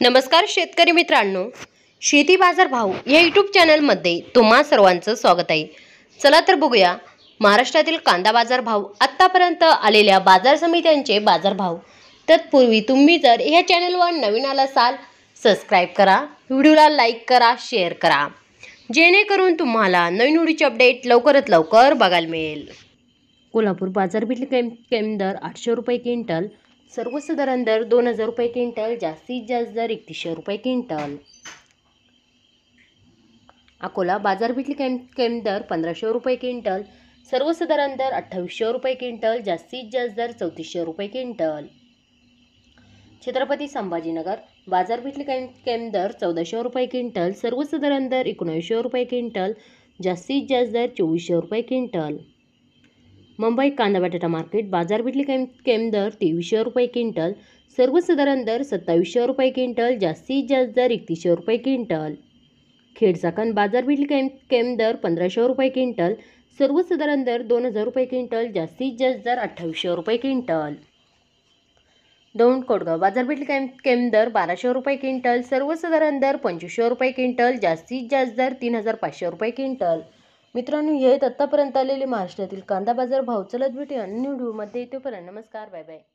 नमस्कार शेतकरी मित्रांनो, शेती बाजार भाव या यूट्यूब चॅनलमध्ये तुम्हा सर्वांचं स्वागत आहे। चला तर बघूया महाराष्ट्रातील कांदा बाजार भाव, आतापर्यंत आलेल्या बाजार समित्यांचे बाजार भाव। तत्पूर्वी तुम्ही जर या चॅनलवर नवीन आला असाल, सबस्क्राइब करा, व्हिडिओला लाईक करा, शेअर करा, जेणेकरून तुम्हाला नवीन व्हिडिओचे अपडेट लवकरात लवकर बघायला मिळेल। कोल्हापूर बाजारपेठ कमी दर 800 रुपये क्विंटल, सर्वसाधारण दर 2000 रुपये क्विंटल, जास्तीत जास्त दर 3100 रुपये क्विंटल। अकोला बाजारपेठ कमी दर 1500 रुपये क्विंटल, सर्वसाधारण दर 2800 रुपये क्विंटल, जास्तीत जास्त दर 3400 रुपये क्विंटल। छत्रपती संभाजीनगर बाजारपेठ कमी दर 1400 रुपये क्विंटल, सर्वसाधारण दर 1900 रुपये क्विंटल, जास्तीत जास्त दर 2400 रुपये क्विंटल। मुंबई कांदा बटाटा मार्केट बाजारपेठ कमी दर 2300 रुपये क्विंटल, सर्वसाधारण दर 2700 रुपये क्विंटल, जास्तीत जास्त दर 3100 रुपये क्विंटल। खेड चाकण बाजारपेठ कमी दर 1500 रुपये क्विंटल, सर्वसाधारण दर 2000 रुपये क्विंटल, जास्तीत जास्त दर 2800 रुपये क्विंटल। दौंड कोटगाव बाजारपेठ कमी दर 1200 रुपये क्विंटल, सर्वसाधारण दर 2500 रुपये क्विंटल, जास्तीत जास्त दर 3500 रुपये क्विंटल। मित्रांनो, हे आतापर्यंत आलेले महाराष्ट्रातील कांदा बाजार भाव। चलत भेटूया अन्य व्हिडिओमध्ये, तोपर्यंत नमस्कार, बाय बाय।